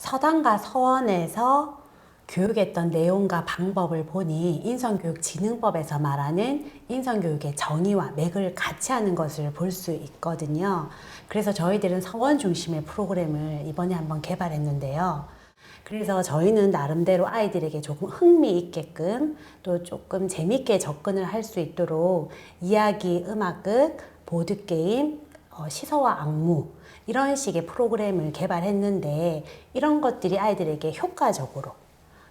서당과 서원에서 교육했던 내용과 방법을 보니 인성교육진흥법에서 말하는 인성교육의 정의와 맥을 같이 하는 것을 볼 수 있거든요. 그래서 저희들은 서원 중심의 프로그램을 이번에 한번 개발했는데요. 그래서 저희는 나름대로 아이들에게 조금 흥미있게끔 또 조금 재밌게 접근을 할 수 있도록 이야기, 음악극, 보드게임, 시서와 악무 이런 식의 프로그램을 개발했는데 이런 것들이 아이들에게 효과적으로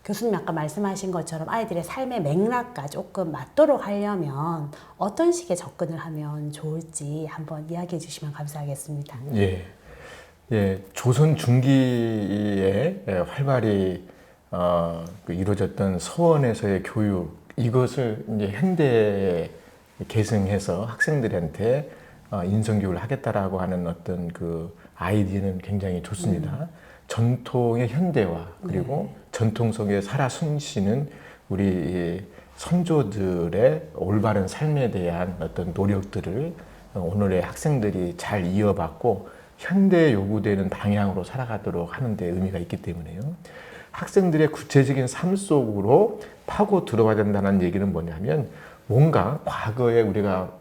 교수님 아까 말씀하신 것처럼 아이들의 삶의 맥락과 조금 맞도록 하려면 어떤 식의 접근을 하면 좋을지 한번 이야기해 주시면 감사하겠습니다. 예, 조선 중기에 활발히 이루어졌던 서원에서의 교육 이것을 이제 현대에 계승해서 학생들한테 인성교육을 하겠다라고 하는 어떤 그 아이디어는 굉장히 좋습니다. 전통의 현대화 그리고 전통 속에 살아 숨쉬는 우리 선조들의 올바른 삶에 대한 어떤 노력들을 오늘의 학생들이 잘 이어받고 현대에 요구되는 방향으로 살아가도록 하는 데 의미가 있기 때문에요. 학생들의 구체적인 삶 속으로 파고 들어와야 된다는 얘기는 뭐냐면 뭔가 과거에 우리가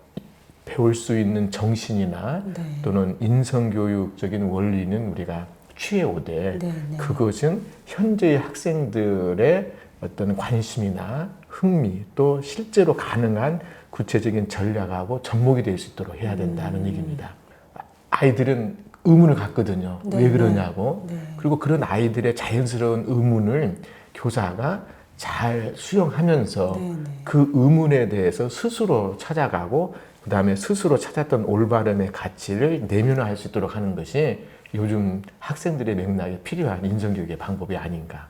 배울 수 있는 정신이나 또는 인성교육적인 원리는 우리가 취해오되 그것은 현재의 학생들의 어떤 관심이나 흥미 또 실제로 가능한 구체적인 전략하고 접목이 될 수 있도록 해야 된다는 얘기입니다. 아이들은 의문을 갖거든요. 왜 그러냐고. 그리고 그런 아이들의 자연스러운 의문을 교사가 잘 수용하면서 그 의문에 대해서 스스로 찾아가고 그 다음에 스스로 찾았던 올바름의 가치를 내면화할 수 있도록 하는 것이 요즘 학생들의 맥락에 필요한 인성교육의 방법이 아닌가.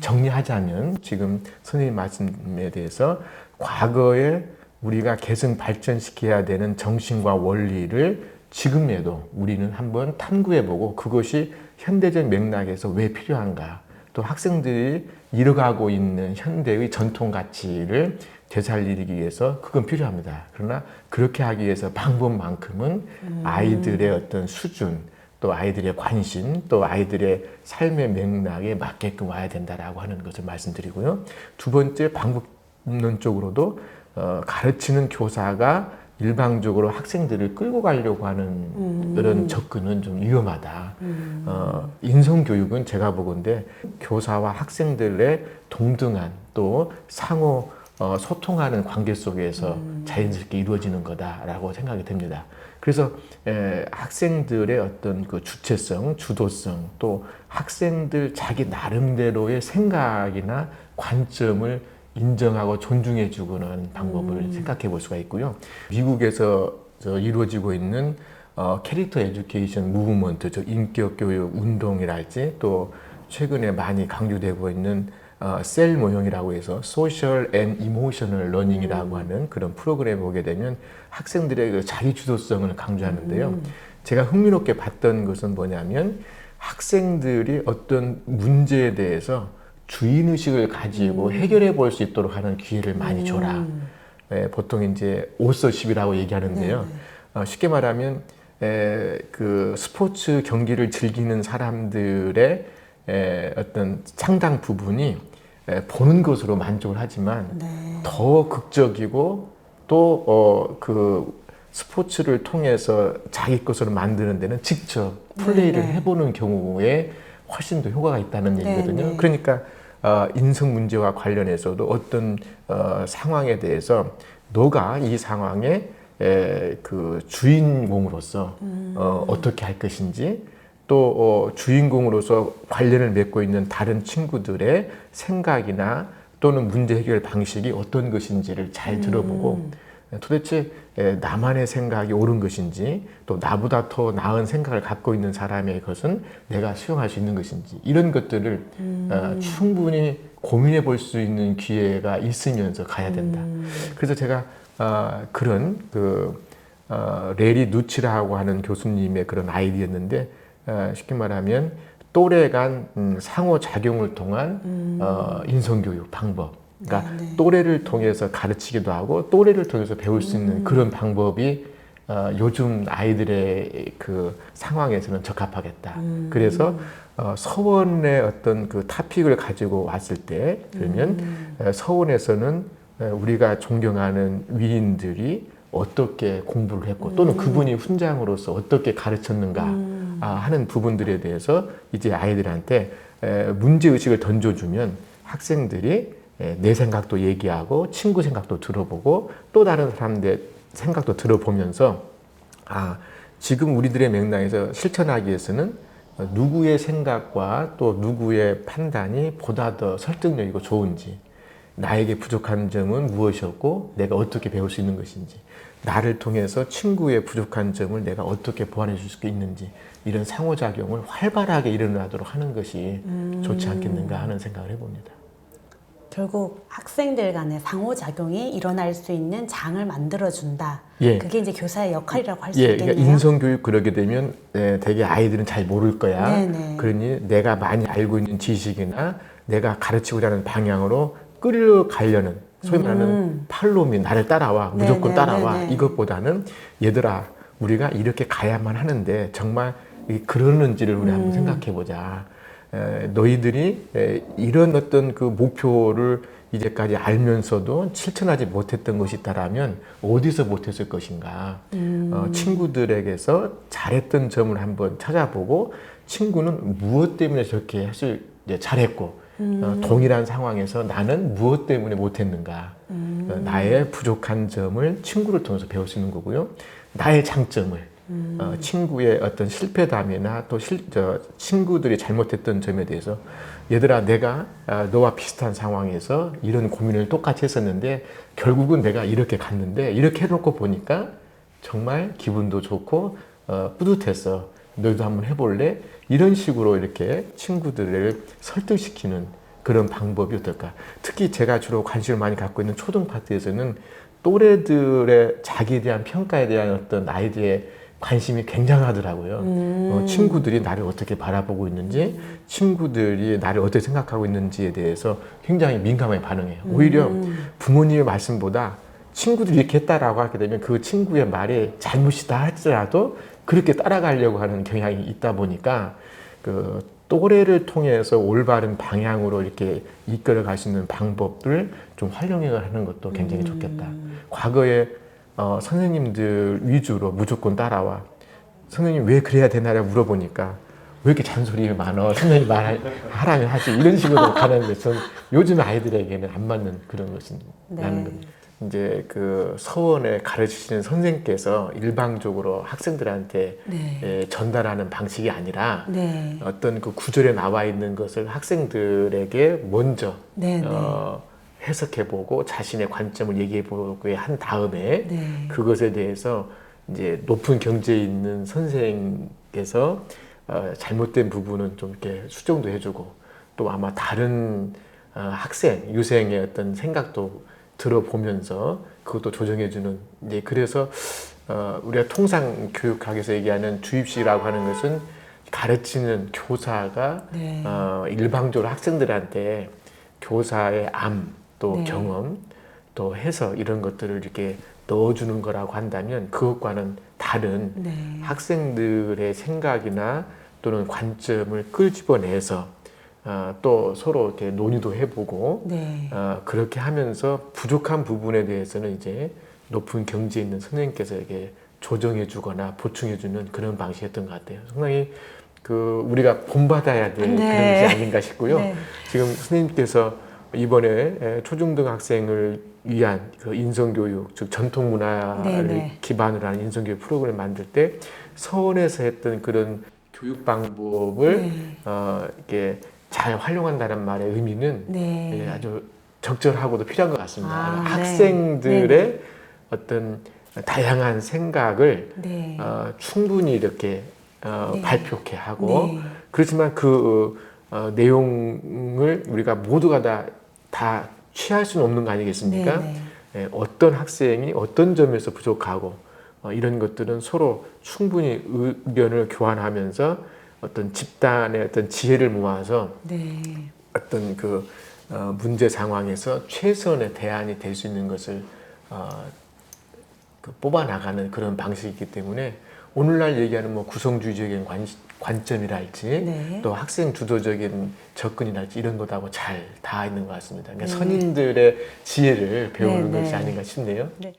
정리하자면 지금 선생님 말씀에 대해서 과거에 우리가 계승 발전시켜야 되는 정신과 원리를 지금에도 우리는 한번 탐구해보고 그것이 현대적 맥락에서 왜 필요한가. 또 학생들이 이뤄가고 있는 현대의 전통 가치를 되살리기 위해서 그건 필요합니다. 그러나 그렇게 하기 위해서 방법만큼은 아이들의 어떤 수준 또 아이들의 관심 또 아이들의 삶의 맥락에 맞게끔 와야 된다라고 하는 것을 말씀드리고요. 두 번째 방법론적으로도 가르치는 교사가 일방적으로 학생들을 끌고 가려고 하는 그런 접근은 좀 위험하다. 인성교육은 제가 보건대 교사와 학생들의 동등한 또 상호 소통하는 관계 속에서 자연스럽게 이루어지는 거다라고 생각이 됩니다. 그래서 학생들의 어떤 그 주체성, 주도성 또 학생들 자기 나름대로의 생각이나 관점을 인정하고 존중해 주고는 방법을 생각해 볼 수가 있고요. 미국에서 이루어지고 있는 캐릭터 에듀케이션 무브먼트, 인격 교육 운동이랄지 또 최근에 많이 강조되고 있는 셀 모형이라고 해서 소셜 앤 이모셔널 러닝이라고 하는 그런 프로그램을 보게 되면 학생들의 그 자기 주도성을 강조하는데요. 제가 흥미롭게 봤던 것은 뭐냐면 학생들이 어떤 문제에 대해서 주인의식을 가지고 해결해 볼 수 있도록 하는 기회를 많이 줘라. 보통 이제 오서십이라고 얘기하는데요. 쉽게 말하면 그 스포츠 경기를 즐기는 사람들의 어떤 상당 부분이 보는 것으로 만족을 하지만 더 극적이고 또 그 스포츠를 통해서 자기 것으로 만드는 데는 직접 플레이를 해보는 경우에 훨씬 더 효과가 있다는 얘기거든요. 그러니까 인성 문제와 관련해서도 어떤 상황에 대해서 너가 이 상황의 그 주인공으로서 어떻게 할 것인지 또 주인공으로서 관련을 맺고 있는 다른 친구들의 생각이나 또는 문제 해결 방식이 어떤 것인지를 잘 들어보고 도대체 나만의 생각이 옳은 것인지 또 나보다 더 나은 생각을 갖고 있는 사람의 것은 내가 수용할 수 있는 것인지 이런 것들을 충분히 고민해 볼 수 있는 기회가 있으면서 가야 된다. 그래서 제가 그런 레리 누치라고 하는 교수님의 그런 아이디어였는데 쉽게 말하면 또래 간 상호작용을 통한 인성교육 방법 그러니까 또래를 통해서 가르치기도 하고 또래를 통해서 배울 수 있는 그런 방법이 요즘 아이들의 그 상황에서는 적합하겠다. 그래서 서원의 어떤 그 타픽을 가지고 왔을 때 그러면 서원에서는 우리가 존경하는 위인들이 어떻게 공부를 했고 또는 그분이 훈장으로서 어떻게 가르쳤는가 하는 부분들에 대해서 이제 아이들한테 문제의식을 던져주면 학생들이 내 생각도 얘기하고 친구 생각도 들어보고 또 다른 사람들 생각도 들어보면서 지금 우리들의 맥락에서 실천하기 위해서는 누구의 생각과 또 누구의 판단이 보다 더 설득력이고 좋은지, 나에게 부족한 점은 무엇이었고 내가 어떻게 배울 수 있는 것인지, 나를 통해서 친구의 부족한 점을 내가 어떻게 보완해 줄 수 있는지, 이런 상호작용을 활발하게 일어나도록 하는 것이 좋지 않겠는가 하는 생각을 해봅니다. 결국 학생들 간의 상호작용이 일어날 수 있는 장을 만들어준다. 예. 그게 이제 교사의 역할이라고 할 수 그러니까 있겠네요. 인성교육 그러게 되면 되게 아이들은 잘 모를 거야. 네네. 그러니 내가 많이 알고 있는 지식이나 내가 가르치고자 하는 방향으로 끌려가려는 소위 말하는 팔로미, 나를 따라와, 무조건 따라와. 네네. 이것보다는 얘들아, 우리가 이렇게 가야만 하는데 정말 그러는지를 우리 한번 생각해보자. 너희들이 이런 어떤 그 목표를 이제까지 알면서도 실천하지 못했던 것이 있다라면 어디서 못했을 것인가. 친구들에게서 잘했던 점을 한번 찾아보고 친구는 무엇 때문에 저렇게 잘했고 동일한 상황에서 나는 무엇 때문에 못했는가. 나의 부족한 점을 친구를 통해서 배울 수 있는 거고요. 나의 장점을 친구의 어떤 실패담이나 또 친구들이 잘못했던 점에 대해서 얘들아, 내가 너와 비슷한 상황에서 이런 고민을 똑같이 했었는데 결국은 내가 이렇게 갔는데 이렇게 해놓고 보니까 정말 기분도 좋고 뿌듯했어. 너희도 한번 해볼래? 이런 식으로 이렇게 친구들을 설득시키는 그런 방법이 어떨까? 특히 제가 주로 관심을 많이 갖고 있는 초등 파트에서는 또래들의 자기에 대한 평가에 대한 어떤 아이들의 관심이 굉장하더라고요. 친구들이 나를 어떻게 바라보고 있는지, 친구들이 나를 어떻게 생각하고 있는지에 대해서 굉장히 민감하게 반응해요. 오히려 부모님의 말씀보다 친구들이 이렇게 했다라고 하게 되면 그 친구의 말이 잘못이다 할지라도 그렇게 따라가려고 하는 경향이 있다 보니까 그 또래를 통해서 올바른 방향으로 이렇게 이끌어갈 수 있는 방법을 좀 활용해 하는 것도 굉장히 좋겠다. 과거에 선생님들 위주로 무조건 따라와. 선생님 왜 그래야 되나라고 물어보니까 왜 이렇게 잔소리가 많어? 선생님 말하면 하지. 이런 식으로 가는 것은 요즘 아이들에게는 안 맞는 그런 것이라는 겁니다. 이제 그 서원에 가르치시는 선생님께서 일방적으로 학생들한테 전달하는 방식이 아니라 어떤 그 구절에 나와 있는 것을 학생들에게 먼저 해석해보고 자신의 관점을 얘기해보고 한 다음에 그것에 대해서 이제 높은 경지에 있는 선생님께서 잘못된 부분은 좀 이렇게 수정도 해주고 또 아마 다른 학생, 유생의 어떤 생각도 들어보면서 그것도 조정해주는 이제 그래서 우리가 통상 교육학에서 얘기하는 주입식이라고 하는 것은 가르치는 교사가 일방적으로 학생들한테 교사의 또 경험, 또 해석 이런 것들을 이렇게 넣어주는 거라고 한다면 그것과는 다른 학생들의 생각이나 또는 관점을 끄집어내서 또 서로 이렇게 논의도 해보고 그렇게 하면서 부족한 부분에 대해서는 이제 높은 경지에 있는 선생님께서 이렇게 조정해주거나 보충해주는 그런 방식이었던 것 같아요. 상당히 그 우리가 본받아야 될 그런 것이 아닌가 싶고요. 지금 선생님께서 이번에 초중등 학생을 위한 그 인성교육, 즉 전통문화를 기반으로 하는 인성교육 프로그램을 만들 때 서원에서 했던 그런 교육 방법을 이렇게 잘 활용한다는 말의 의미는 아주 적절하고도 필요한 것 같습니다. 학생들의 어떤 다양한 생각을 충분히 이렇게 발표케 하고 그렇지만 그 내용을 우리가 모두가 다 취할 수는 없는 거 아니겠습니까? 어떤 학생이 어떤 점에서 부족하고 이런 것들은 서로 충분히 의견을 교환하면서 어떤 집단의 어떤 지혜를 모아서 어떤 그 문제 상황에서 최선의 대안이 될 수 있는 것을 그 뽑아 나가는 그런 방식이기 때문에 오늘날 얘기하는 뭐 구성주의적인 관점이랄지 네. 또 학생 주도적인 접근이랄지 이런 것하고 잘 닿아 있는 것 같습니다. 그러니까 선임들의 지혜를 배우는 네, 것이 네. 아닌가 싶네요. 네.